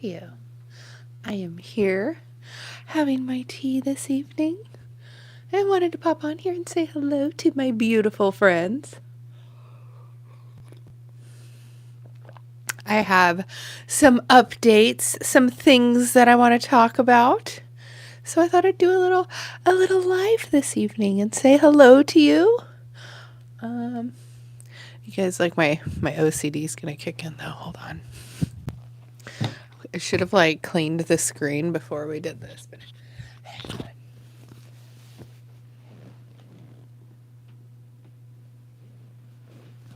You. I am here having my tea this evening. I wanted to pop on here and say hello to my beautiful friends. I have some updates, some things that I want to talk about. So I thought I'd do a little live this evening and say hello to you. You guys like my OCD is gonna kick in though. Hold on. I should have cleaned the screen before we did this, but hang on.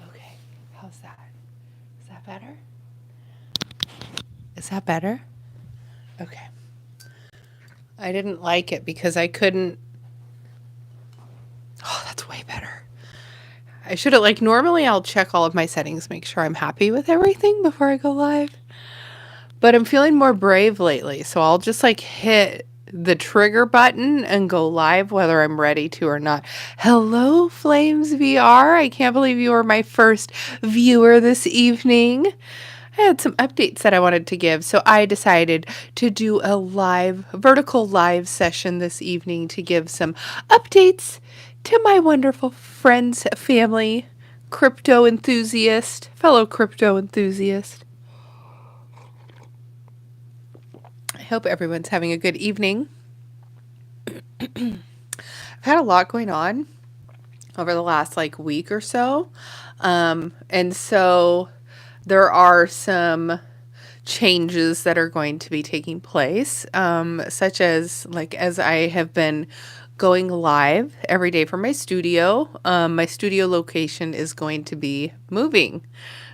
Okay, how's that? Is that better? Is that better? Okay. I didn't like it because I couldn't. Oh, that's way better. I should have, normally I'll check all of my settings, make sure I'm happy with everything before I go live. But I'm feeling more brave lately, so I'll just hit the trigger button and go live whether I'm ready to or not. Hello, Flames VR. I can't believe you were my first viewer this evening. I had some updates that I wanted to give, so I decided to do a vertical live session this evening to give some updates to my wonderful friends, family, fellow crypto enthusiast. I hope everyone's having a good evening. I've had a lot going on over the last week or so, and so there are some changes that are going to be taking place, such as as I have been going live every day from my studio. My studio location is going to be moving,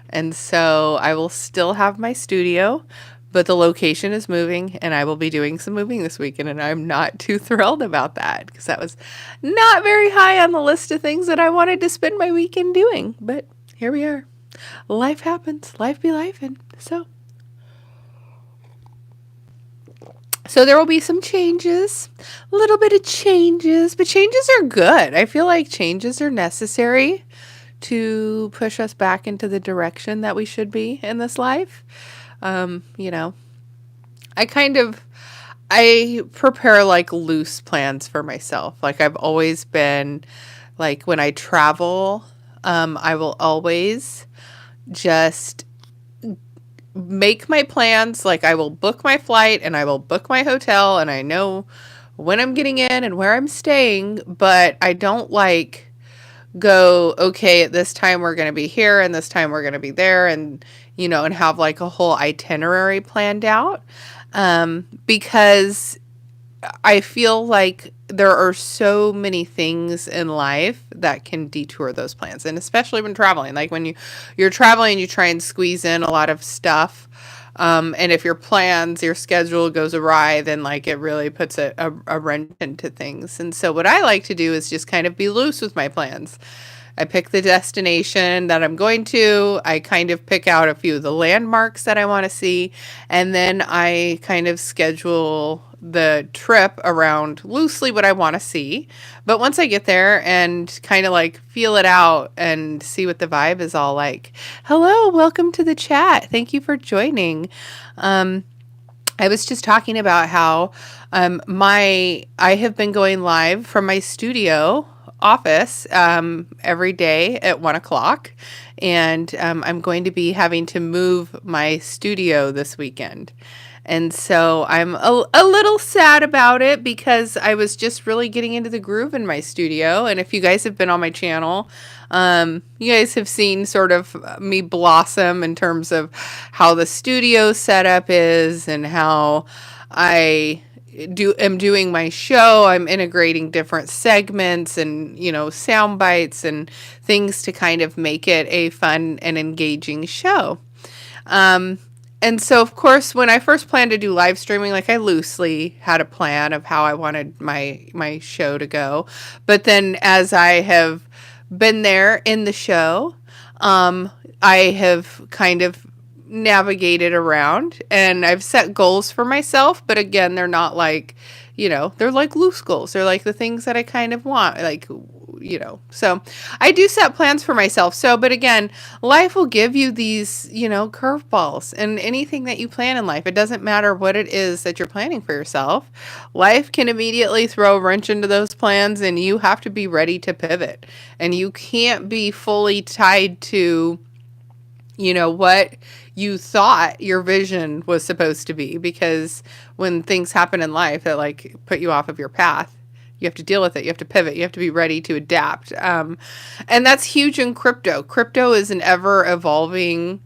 and so I will still have my studio, but the location is moving, and I will be doing some moving this weekend, and I'm not too thrilled about that because that was not very high on the list of things that I wanted to spend my weekend doing, but here we are. Life happens. Life be lifing. So there will be some changes, a little bit of changes, but changes are good. I feel like changes are necessary to push us back into the direction that we should be in this life. You know, I prepare loose plans for myself. I've always been when I travel, I will always just make my plans. I will book my flight and I will book my hotel and I know when I'm getting in and where I'm staying, but I don't go, okay, at this time we're going to be here and this time we're going to be there and and have a whole itinerary planned out, because I feel like there are so many things in life that can detour those plans, and especially when traveling. When you're traveling, you try and squeeze in a lot of stuff, and if your schedule goes awry, then it really puts a wrench into things. And so what I like to do is just kind of be loose with my plans. I pick the destination that I'm going to. I kind of pick out a few of the landmarks that I want to see, and then I kind of schedule the trip around loosely what I want to see. But once I get there and kind of feel it out and see what the vibe is all like. Hello, welcome to the chat. Thank you for joining. I was just talking about how I have been going live from my studio office every day at 1:00, and I'm going to be having to move my studio this weekend. And so I'm a little sad about it because I was just really getting into the groove in my studio. And if you guys have been on my channel, you guys have seen sort of me blossom in terms of how the studio setup is and how I am doing my show. I'm integrating different segments and, sound bites and things to kind of make it a fun and engaging show. And so, of course, when I first planned to do live streaming, I loosely had a plan of how I wanted my show to go. But then as I have been there in the show, I have kind of navigated around and I've set goals for myself. But again, they're not they're loose goals. They're the things that I kind of want. So I do set plans for myself. So, but again, life will give you these, curveballs, and anything that you plan in life. It doesn't matter what it is that you're planning for yourself. Life can immediately throw a wrench into those plans, and you have to be ready to pivot. And you can't be fully tied to, what you thought your vision was supposed to be, because when things happen in life that like put you off of your path, you have to deal with it. You have to pivot. You have to be ready to adapt. And that's huge in crypto. Crypto is an ever evolving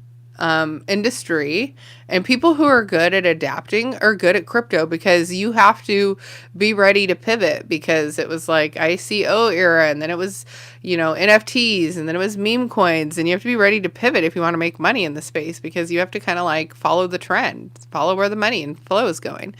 industry, and people who are good at adapting are good at crypto, because you have to be ready to pivot, because it was like ICO era, and then it was, NFTs, and then it was meme coins, and you have to be ready to pivot if you want to make money in the space, because you have to kind of like follow the trend, follow where the money and flow is going.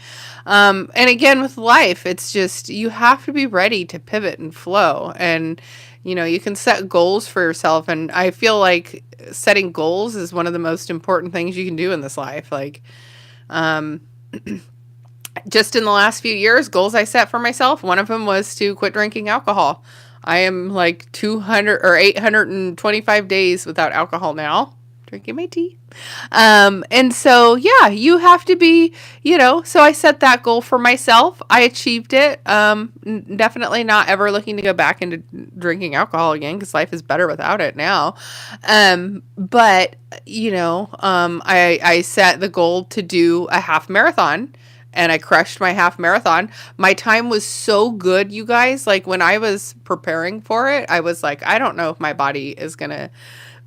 And again, with life, it's just, you have to be ready to pivot and flow. And you can set goals for yourself. And I feel like setting goals is one of the most important things you can do in this life. Like, just in the last few years, goals I set for myself, one of them was to quit drinking alcohol. I am like 200 or 825 days without alcohol now, drinking my tea. And so, yeah, you have to be, so I set that goal for myself. I achieved it. Definitely not ever looking to go back into drinking alcohol again, because life is better without it now. But, I set the goal to do a half marathon, and I crushed my half marathon. My time was so good, you guys. Like, when I was preparing for it, I was like, I don't know if my body is going to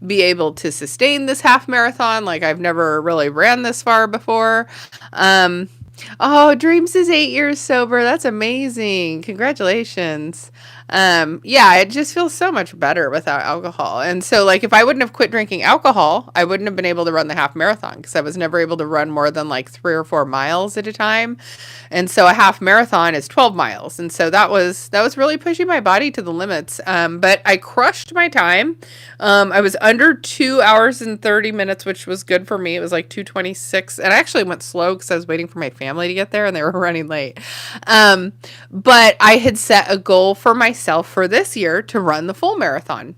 be able to sustain this half marathon. Like, I've never really ran this far before. Oh, Dreams is 8 years sober. That's amazing. Congratulations. Yeah, it just feels so much better without alcohol. And so, like, if I wouldn't have quit drinking alcohol, I wouldn't have been able to run the half marathon, because I was never able to run more than like 3 or 4 miles at a time. And so a half marathon is 12 miles. And so that was really pushing my body to the limits. But I crushed my time. I was under 2 hours and 30 minutes, which was good for me. It was like 2:26. And I actually went slow because I was waiting for my family to get there and they were running late. But I had set a goal for myself for this year to run the full marathon.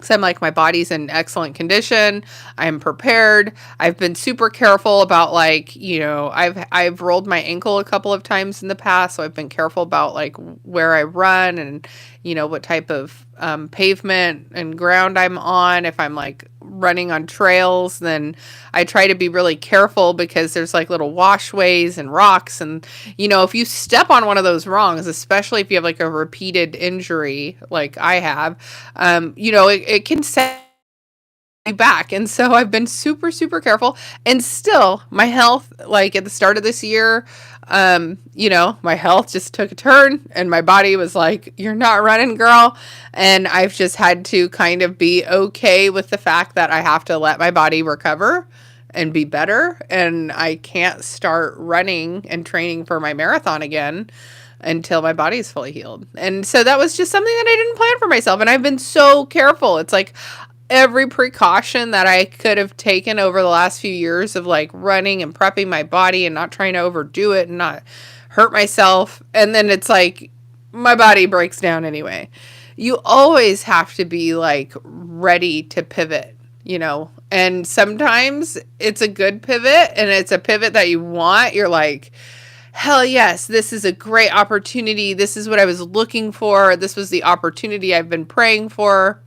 So I'm like, my body's in excellent condition. I'm prepared. I've been super careful about, like, I've rolled my ankle a couple of times in the past. So I've been careful about like where I run, and, what type of pavement and ground I'm on. If I'm like running on trails, then I try to be really careful, because there's like little washways and rocks. And, if you step on one of those wrongs, especially if you have like a repeated injury like I have, it can set you back. And so I've been super, super careful, and still my health, like at the start of this year, my health just took a turn, and my body was like, you're not running, girl. And I've just had to kind of be okay with the fact that I have to let my body recover and be better. And I can't start running and training for my marathon again until my body's fully healed. And so that was just something that I didn't plan for myself. And I've been so careful. It's like every precaution that I could have taken over the last few years of like running and prepping my body and not trying to overdo it and not hurt myself. And then it's like my body breaks down anyway. You always have to be like ready to pivot, and sometimes it's a good pivot, and it's a pivot that you want. You're like, hell yes, this is a great opportunity. This is what I was looking for. This was the opportunity I've been praying for,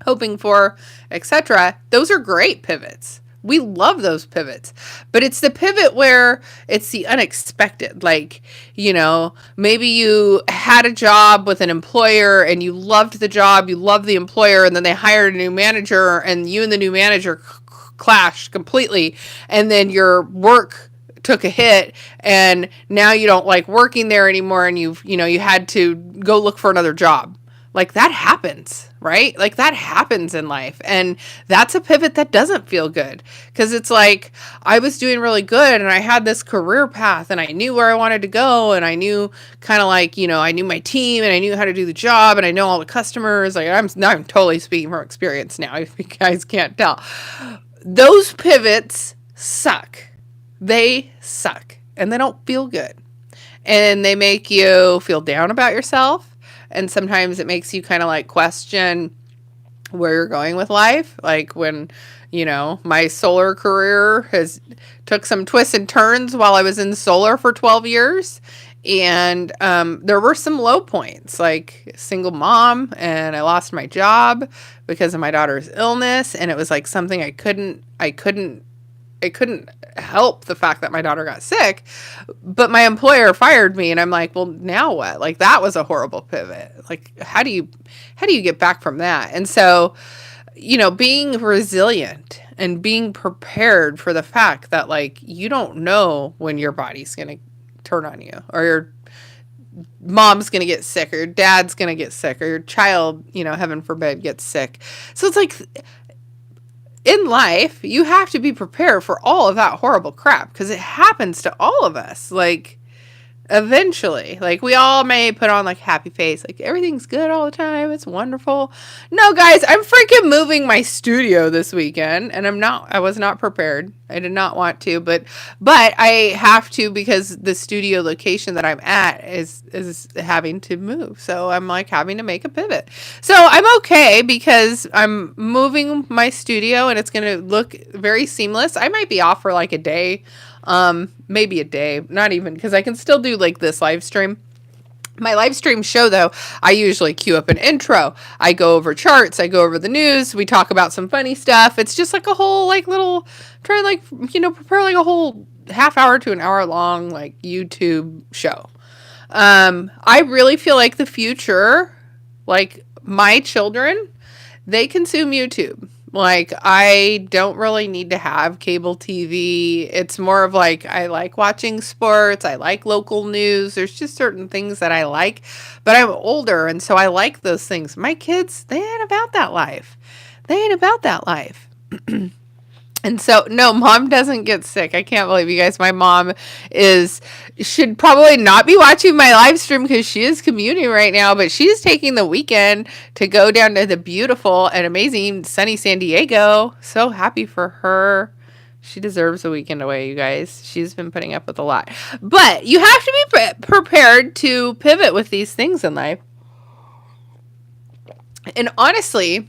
hoping for, etc. Those are great pivots. We love those pivots. But it's the pivot where it's the unexpected. Like, maybe you had a job with an employer and you loved the job, you loved the employer, and then they hired a new manager, and you and the new manager clashed completely. And then your work took a hit, and now you don't like working there anymore, and you had to go look for another job. Like, that happens, right? Like, that happens in life. And that's a pivot that doesn't feel good, because it's like, I was doing really good and I had this career path and I knew where I wanted to go, and I knew kind of like, I knew my team and I knew how to do the job, and I know all the customers. Like, I'm totally speaking from experience now, if you guys can't tell. Those pivots suck. They suck, and they don't feel good, and they make you feel down about yourself. And sometimes it makes you kind of like question where you're going with life. Like when, my solar career has took some twists and turns while I was in solar for 12 years. And there were some low points, like single mom, and I lost my job because of my daughter's illness. And it was like something I couldn't help the fact that my daughter got sick, but my employer fired me, and I'm like, well, now what? Like, that was a horrible pivot. Like, how do you get back from that? And so, being resilient and being prepared for the fact that, like, you don't know when your body's going to turn on you, or your mom's going to get sick, or your dad's going to get sick, or your child, heaven forbid, gets sick. So it's like, in life, you have to be prepared for all of that horrible crap, because it happens to all of us. Like, eventually, like, we all may put on like happy face, like everything's good all the time, it's wonderful. No, guys, I'm freaking moving my studio this weekend, and I was not prepared. I did not want to, but I have to, because the studio location that I'm at is having to move. So I'm like having to make a pivot. So I'm okay, because I'm moving my studio and it's going to look very seamless. I might be off for like a day. Maybe a day, not even, because I can still do like this live stream. My live stream show, though, I usually cue up an intro. I go over charts. I go over the news. We talk about some funny stuff. It's just like a whole like little, try like, prepare like a whole half hour to an hour long like YouTube show. I really feel like the future, like my children, they consume YouTube. Like, I don't really need to have cable TV. It's more of like, I like watching sports. I like local news. There's just certain things that I like, but I'm older, and so I like those things. My kids, they ain't about that life. They ain't about that life. And so, no, mom doesn't get sick. I can't believe you guys. My mom should probably not be watching my live stream because she is commuting right now, but she's taking the weekend to go down to the beautiful and amazing sunny San Diego. So happy for her. She deserves a weekend away, you guys. She's been putting up with a lot. But you have to be prepared to pivot with these things in life. And honestly,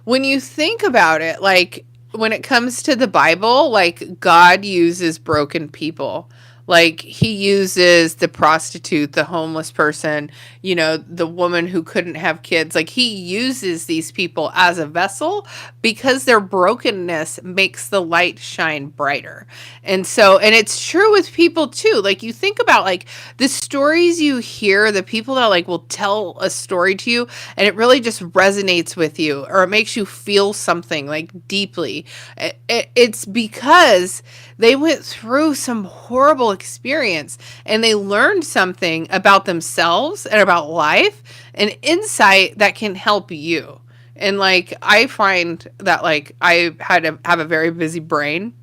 when you think about it, like, when it comes to the Bible, like, God uses broken people. Like, he uses the prostitute, the homeless person, the woman who couldn't have kids. Like, he uses these people as a vessel because their brokenness makes the light shine brighter. And so, and it's true with people too. Like, you think about like the stories you hear, the people that like will tell a story to you and it really just resonates with you, or it makes you feel something like deeply. It's because they went through some horrible experience and they learned something about themselves and about life, and insight that can help you. And like, I find that like I had to have a very busy brain.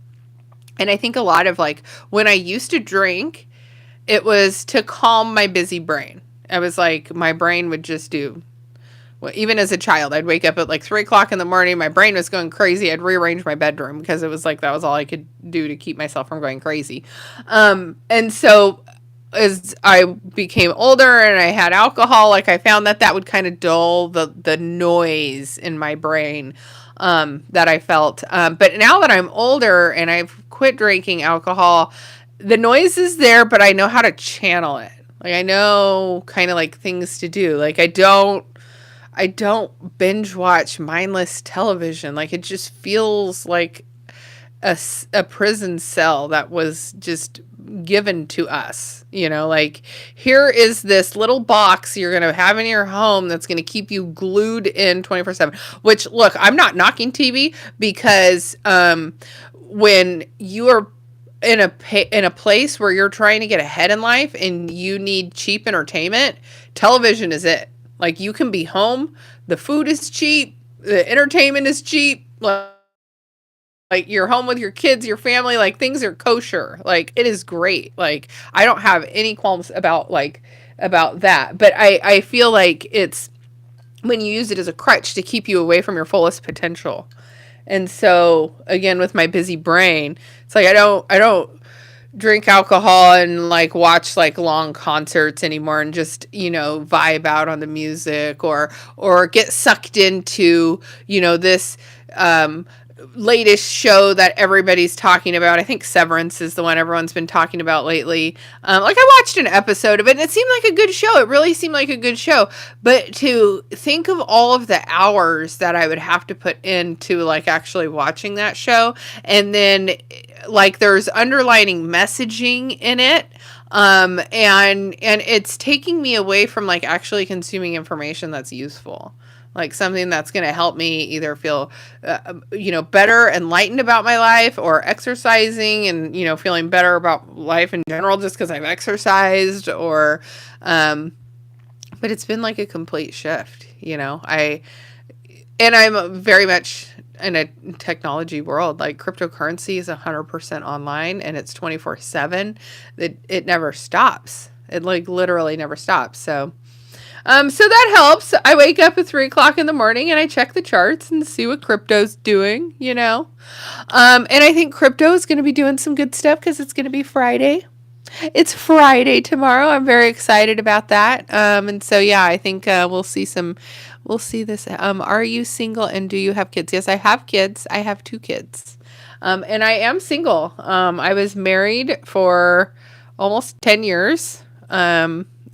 And I think a lot of like when I used to drink, it was to calm my busy brain. I was like, my brain would just do, well, even as a child, I'd wake up at like 3 o'clock in the morning. My brain was going crazy. I'd rearrange my bedroom because it was like, that was all I could do to keep myself from going crazy. And so as I became older and I had alcohol, like I found that would kind of dull the noise in my brain, that I felt. But now that I'm older and I've quit drinking alcohol, the noise is there, but I know how to channel it. Like, I know kind of like things to do. Like, I don't binge watch mindless television. Like, it just feels like a prison cell that was just given to us. Like, here is this little box you're going to have in your home that's going to keep you glued in 24/7. Which, look, I'm not knocking TV, because when you are in a place where you're trying to get ahead in life and you need cheap entertainment, television is it. Like, you can be home, the food is cheap, the entertainment is cheap, like you're home with your kids, your family, like things are kosher. Like, it is great. Like, I don't have any qualms about that. But I feel like it's when you use it as a crutch to keep you away from your fullest potential. And so, again, with my busy brain, it's like I don't drink alcohol and like watch like long concerts anymore and just, vibe out on the music or get sucked into, this um latest show that everybody's talking about. I think Severance is the one everyone's been talking about lately. Like I watched an episode of it and it seemed like a good show. It really seemed like a good show. But to think of all of the hours that I would have to put into like actually watching that show, and then like there's underlining messaging in it, and it's taking me away from like actually consuming information that's useful, like something that's going to help me either feel better, enlightened about my life, or exercising and feeling better about life in general just because I've exercised, or but it's been like a complete shift. I'm very much in a technology world. Like cryptocurrency is 100% online and it's 24/7. It never stops. It like literally never stops. So that helps. I wake up at 3 o'clock in the morning and I check the charts and see what crypto's doing, and I think crypto is going to be doing some good stuff because it's going to be Friday. It's Friday tomorrow. I'm very excited about that. And so, yeah, I think we'll see this. Are you single and do you have kids? Yes, I have kids. I have 2 kids. And I am single. I was married for almost 10 years.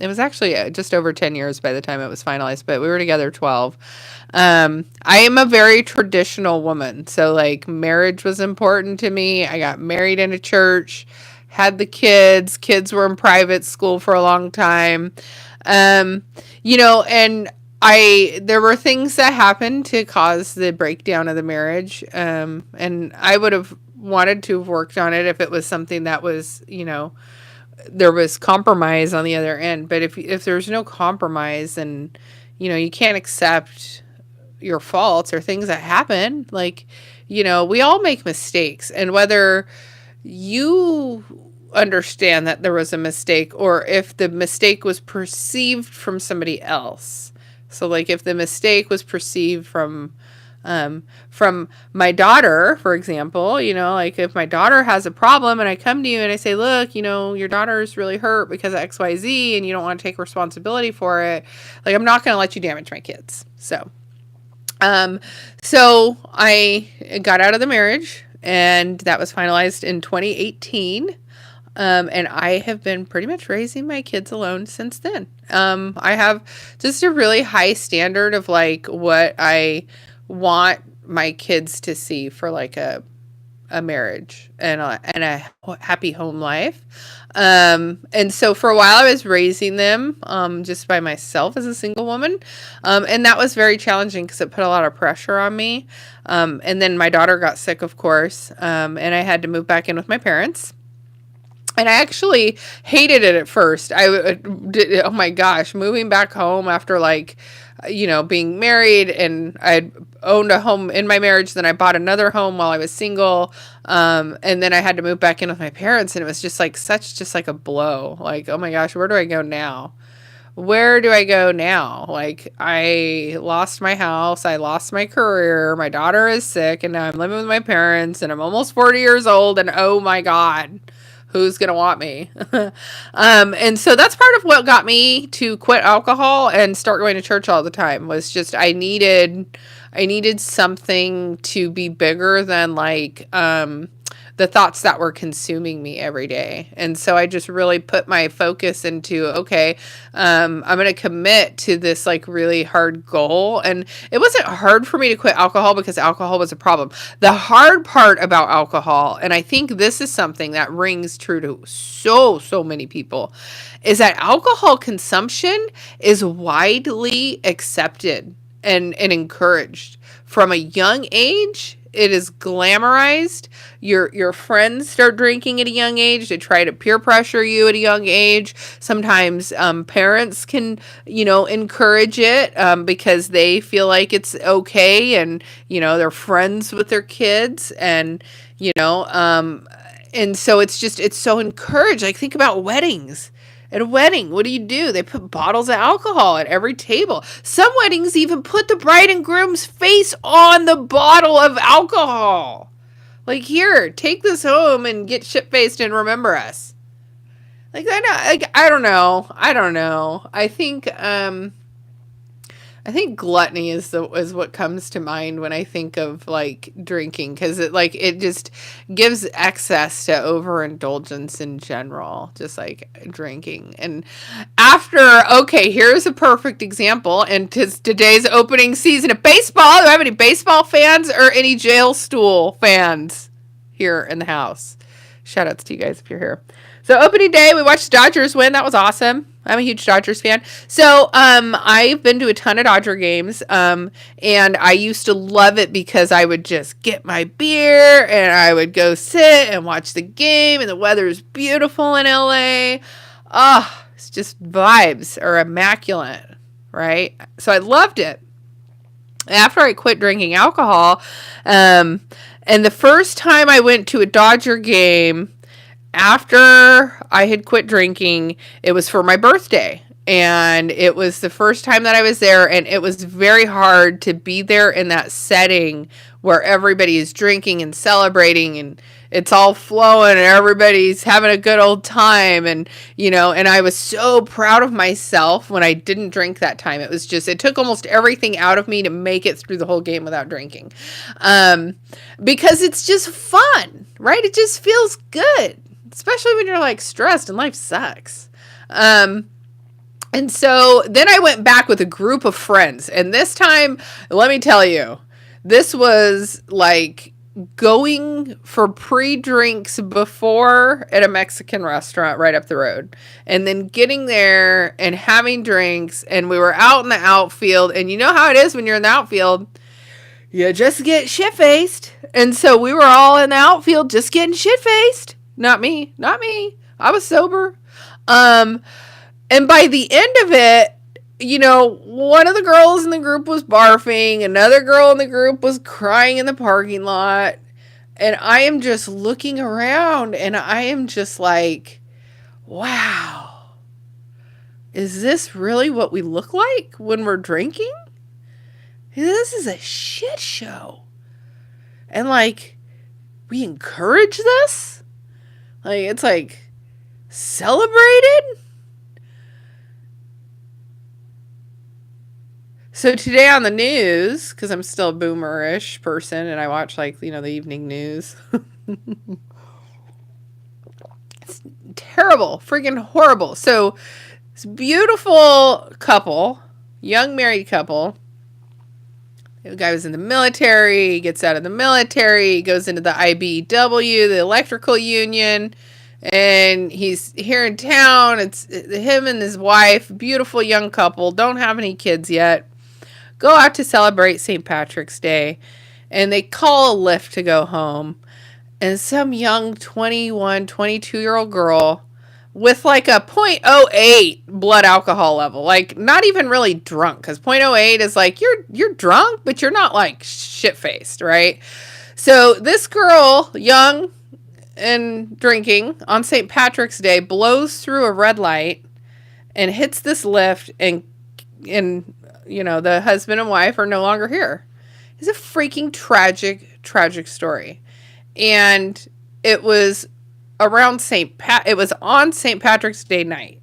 It was actually just over 10 years by the time it was finalized, but we were together 12. I am a very traditional woman. So like marriage was important to me. I got married in a church, had the kids. Kids were in private school for a long time. And there were things that happened to cause the breakdown of the marriage. And I would have wanted to have worked on it if it was something that was, there was compromise on the other end. But if there's no compromise, then, you can't accept your faults or things that happen. Like, we all make mistakes, and whether you understand that there was a mistake or if the mistake was perceived from somebody else. So like if the mistake was perceived from my daughter, for example, like if my daughter has a problem and I come to you and I say, look, your daughter is really hurt because of XYZ and you don't want to take responsibility for it. Like, I'm not going to let you damage my kids. So I got out of the marriage and that was finalized in 2018. And I have been pretty much raising my kids alone since then. I have just a really high standard of like what I want my kids to see for like a marriage and a happy home life. And so for a while I was raising them, just by myself as a single woman. And that was very challenging because it put a lot of pressure on me. And then my daughter got sick, of course. And I had to move back in with my parents. And I actually hated it at first. Oh my gosh, moving back home after like, being married, and I'd owned a home in my marriage. Then I bought another home while I was single. And then I had to move back in with my parents, and it was just like a blow. Like, oh my gosh, where do I go now? Where do I go now? Like, I lost my house. I lost my career. My daughter is sick, and now I'm living with my parents, and I'm almost 40 years old. And oh my God, who's going to want me? And so that's part of what got me to quit alcohol and start going to church all the time, was just, I needed something to be bigger than like, the thoughts that were consuming me every day. And so I just really put my focus into, okay, I'm going to commit to this like really hard goal. And it wasn't hard for me to quit alcohol because alcohol was a problem. The hard part about alcohol, and I think this is something that rings true to so many people, is that alcohol consumption is widely accepted and encouraged from a young age. It is glamorized. Your friends start drinking at a young age. They try to peer pressure you at a young age. Sometimes parents can, encourage it because they feel like it's okay, and they're friends with their kids, and and so it's so encouraged. Like, think about weddings. At a wedding, what do? They put bottles of alcohol at every table. Some weddings even put the bride and groom's face on the bottle of alcohol. Like, here, take this home and get shit faced and remember us. I don't know. I don't know. I think gluttony is what comes to mind when I think of like drinking, because it just gives access to overindulgence in general, just like drinking. And here's a perfect example. And today's opening season of baseball. Do I have any baseball fans or any jail stool fans here in the house? Shout outs to you guys if you're here. So opening day, we watched Dodgers win. That was awesome. I'm a huge Dodgers fan. So I've been to a ton of Dodger games, and I used to love it because I would just get my beer and I would go sit and watch the game, and the weather is beautiful in LA. Oh, it's just vibes are immaculate, right? So I loved it. After I quit drinking alcohol, and the first time I went to a Dodger game after I had quit drinking, it was for my birthday. And it was the first time that I was there, and it was very hard to be there in that setting where everybody is drinking and celebrating and it's all flowing and everybody's having a good old time. And, and I was so proud of myself when I didn't drink that time. It was just, it took almost everything out of me to make it through the whole game without drinking. Because it's just fun, right? It just feels good, especially when you're like stressed and life sucks. And so then I went back with a group of friends. And this time, let me tell you, this was like going for pre-drinks before at a Mexican restaurant right up the road. And then getting there and having drinks. And we were out in the outfield. And you know how it is when you're in the outfield. You just get shit-faced. And so we were all in the outfield just getting shit-faced. Not me. I was sober. And by the end of it, one of the girls in the group was barfing. Another girl in the group was crying in the parking lot. And I am just looking around and I am just like, wow, is this really what we look like when we're drinking? This is a shit show. And we encourage this? It's celebrated? So today on the news, because I'm still a boomerish person and I watch the evening news. It's terrible, freaking horrible. So this beautiful couple, young married couple, the guy was in the military, he gets out of the military, he goes into the IBEW, the electrical union, and he's here in town. It's him and his wife, beautiful young couple, don't have any kids yet, go out to celebrate St. Patrick's Day, and they call a Lyft to go home, and some young 21, 22-year-old girl with a 0.08 blood alcohol level, not even really drunk, because 0.08 is you're drunk, but you're not shit-faced, right? So this girl, young and drinking on St. Patrick's Day, blows through a red light and hits this Lyft, and the husband and wife are no longer here. It's a freaking tragic story. And it was around it was on St. Patrick's Day night.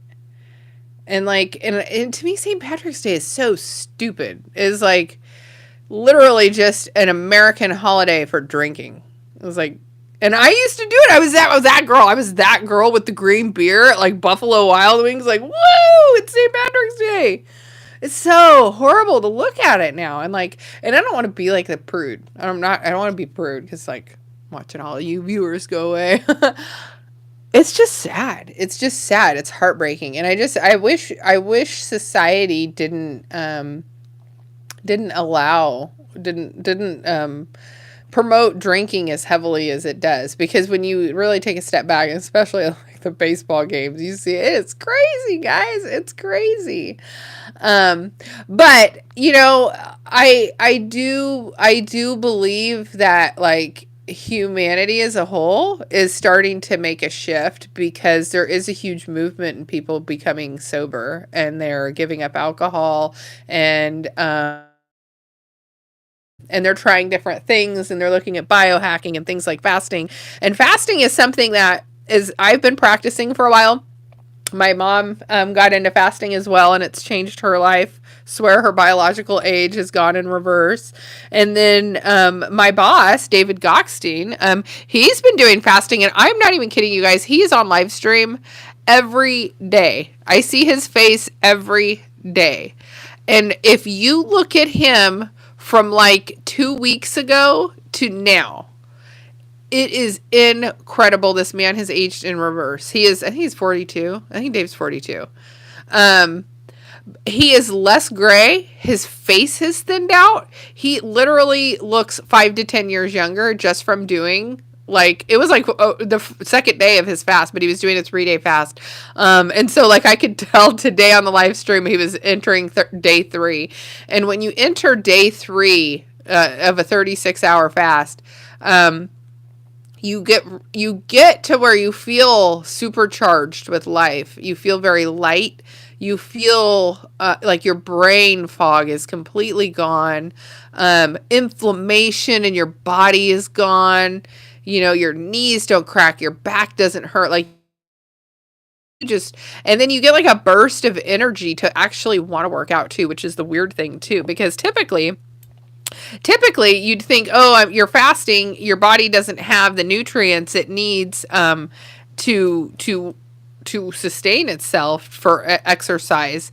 And and to me, St. Patrick's Day is so stupid. It's literally just an American holiday for drinking. It was and I used to do it. I was that girl. I was that girl with the green beer at Buffalo Wild Wings. Woo! It's St. Patrick's Day. It's so horrible to look at it now. And I don't want to be the prude. I don't want to be prude because watching all you viewers go away. It's just sad. It's heartbreaking. And I wish society didn't promote drinking as heavily as it does, because when you really take a step back, and especially the baseball games, you see it's crazy, guys. It's crazy. But I do believe that humanity as a whole is starting to make a shift, because there is a huge movement in people becoming sober and they're giving up alcohol and and they're trying different things, and they're looking at biohacking and things like fasting. And fasting is something that is I've been practicing for a while. My mom got into fasting as well, and it's changed her life. Swear her biological age has gone in reverse. And then my boss, David Gockstein, he's been doing fasting, and I'm not even kidding you guys. He's on live stream every day. I see his face every day. And if you look at him from like 2 weeks ago to now, it is incredible. This man has aged in reverse. I think he's 42. I think Dave's 42. Um, he is less gray. His face has thinned out. He literally looks 5 to 10 years younger just from doing, like, it was like the second day of his fast, but he was doing a 3-day fast. And so like I could tell today on the live stream, he was entering day 3. And when you enter day 3 of a 36-hour fast, you get to where you feel supercharged with life. You feel very light. You feel like your brain fog is completely gone. Inflammation in your body is gone. You know, your knees don't crack. Your back doesn't hurt. Like, and then you get like a burst of energy to actually want to work out too, which is the weird thing too, because typically you'd think, oh, you're fasting, your body doesn't have the nutrients it needs to sustain itself for exercise.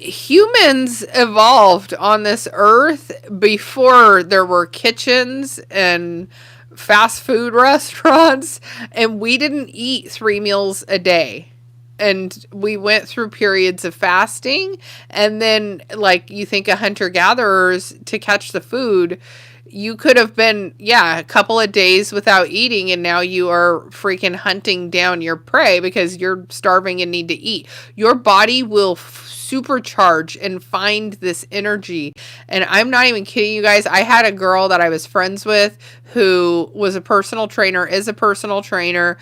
Humans evolved on this earth before there were kitchens and fast food restaurants, and we didn't eat 3 meals a day. And we went through periods of fasting, and then like you think of hunter gatherers to catch the food, you could have been, a couple of days without eating, and now you are freaking hunting down your prey because you're starving and need to eat. Your body will supercharge and find this energy. And I'm not even kidding you guys. I had a girl that I was friends with who was a personal trainer, is a personal trainer.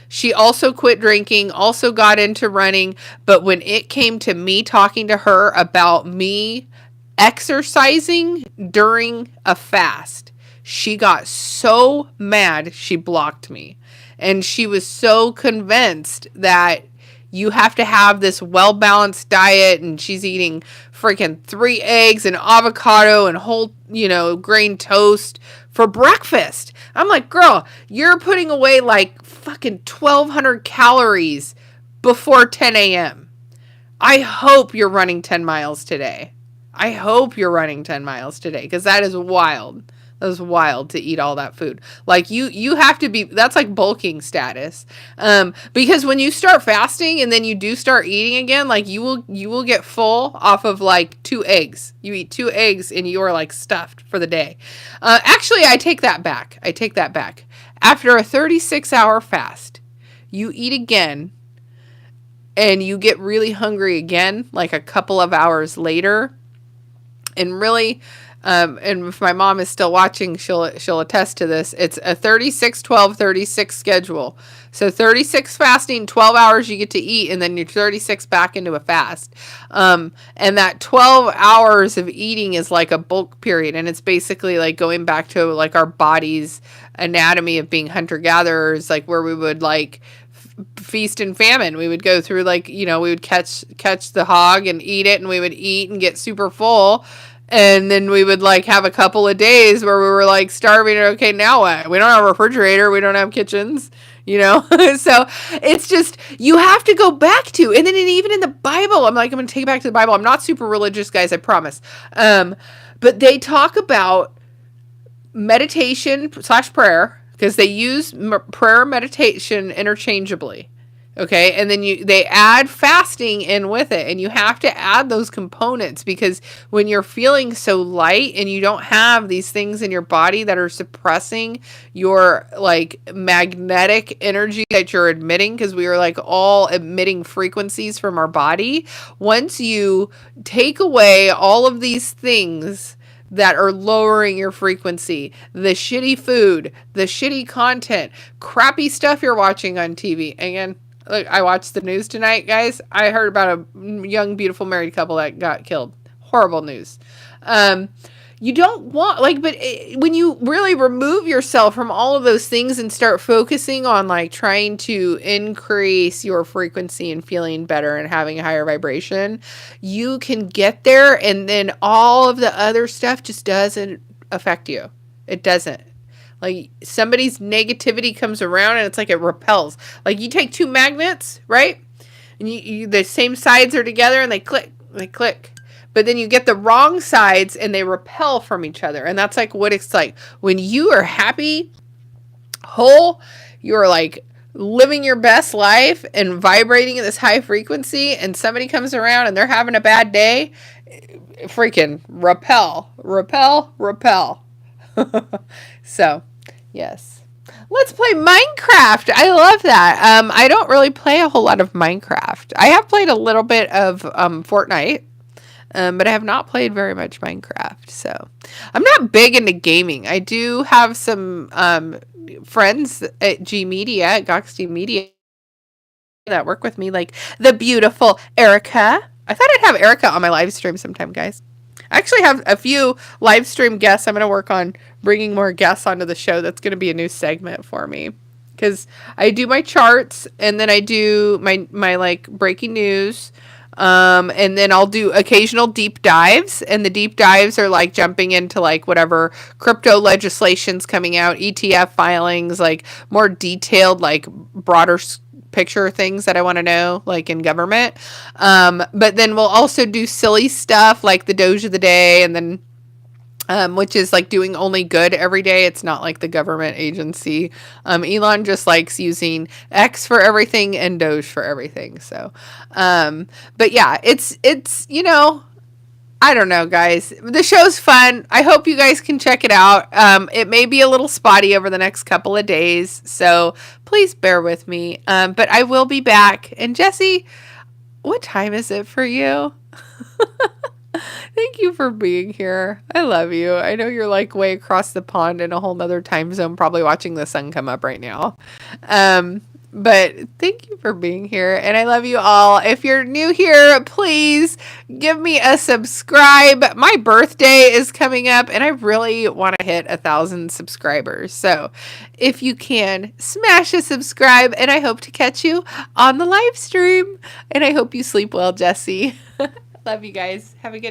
She also quit drinking, also got into running. But when it came to me talking to her about me exercising during a fast, she got so mad she blocked me. And she was so convinced that you have to have this well-balanced diet, and she's eating freaking 3 eggs and avocado and whole, grain toast for breakfast. I'm like, girl, you're putting away like fucking 1,200 calories before 10 a.m. I hope you're running 10 miles today. I hope you're running 10 miles today, because that is wild. That was wild to eat all that food. Like you have to be, that's like bulking status. Because when you start fasting and then you do start eating again, like you will get full off of like 2 eggs. You eat 2 eggs and you are like stuffed for the day. Actually, I take that back. After a 36-hour fast, you eat again and you get really hungry again, like a couple of hours later. And really, and if my mom is still watching, she'll attest to this. It's a 36, 12, 36 schedule. So 36 fasting, 12 hours you get to eat, and then you're 36 back into a fast. And that 12 hours of eating is like a bulk period. And it's basically like going back to like our body's anatomy of being hunter-gatherers, like where we would like feast and famine. We would go through like, we would catch the hog and eat it, and we would eat and get super full. And then we would like have a couple of days where we were like starving. Okay, now what? We don't have a refrigerator. We don't have kitchens, So it's just, you have to go back to, and then even in the Bible, I'm going to take it back to the Bible. I'm not super religious, guys, I promise. But they talk about meditation / prayer, because they use prayer and meditation interchangeably. Okay. And then they add fasting in with it, and you have to add those components, because when you're feeling so light and you don't have these things in your body that are suppressing your like magnetic energy that you're emitting, because we are like all emitting frequencies from our body. Once you take away all of these things that are lowering your frequency, the shitty food, the shitty content, crappy stuff you're watching on TV. Again, look, I watched the news tonight, guys. I heard about a young, beautiful married couple that got killed. Horrible news. you don't want like but when you really remove yourself from all of those things and start focusing on like trying to increase your frequency and feeling better and having a higher vibration, you can get there, and then all of the other stuff just doesn't affect you. It doesn't. Like somebody's negativity comes around and it's like it repels. Like you take two magnets, right? And you the same sides are together and they click. But then you get the wrong sides and they repel from each other. And that's like what it's like when you are happy, whole, you're like living your best life and vibrating at this high frequency, and somebody comes around and they're having a bad day, freaking repel. So, yes. Let's play Minecraft. I love that. I don't really play a whole lot of Minecraft. I have played a little bit of Fortnite, but I have not played very much Minecraft. So, I'm not big into gaming. I do have some friends at G Media, at Gox G Media, that work with me, like the beautiful Erica. I thought I'd have Erica on my live stream sometime, guys. I actually have a few live stream guests. I'm going to work on bringing more guests onto the show. That's going to be a new segment for me, because I do my charts, and then I do my like breaking news, and then I'll do occasional deep dives, and the deep dives are like jumping into like whatever crypto legislation's coming out, ETF filings, like more detailed, like broader picture things that I want to know, like in government. But then we'll also do silly stuff like the Doge of the day, and then which is like doing only good every day. It's not like the government agency. Elon just likes using X for everything and Doge for everything. So, but yeah, it's, I don't know, guys. The show's fun. I hope you guys can check it out. It may be a little spotty over the next couple of days, so please bear with me. But I will be back. And Jesse, what time is it for you? Thank you for being here. I love you. I know you're like way across the pond in a whole nother time zone, probably watching the sun come up right now. But thank you for being here, and I love you all. If you're new here, please give me a subscribe. My birthday is coming up, and I really want to hit 1,000 subscribers. So if you can, smash a subscribe, and I hope to catch you on the live stream. And I hope you sleep well, Jesse. Love you guys. Have a good night.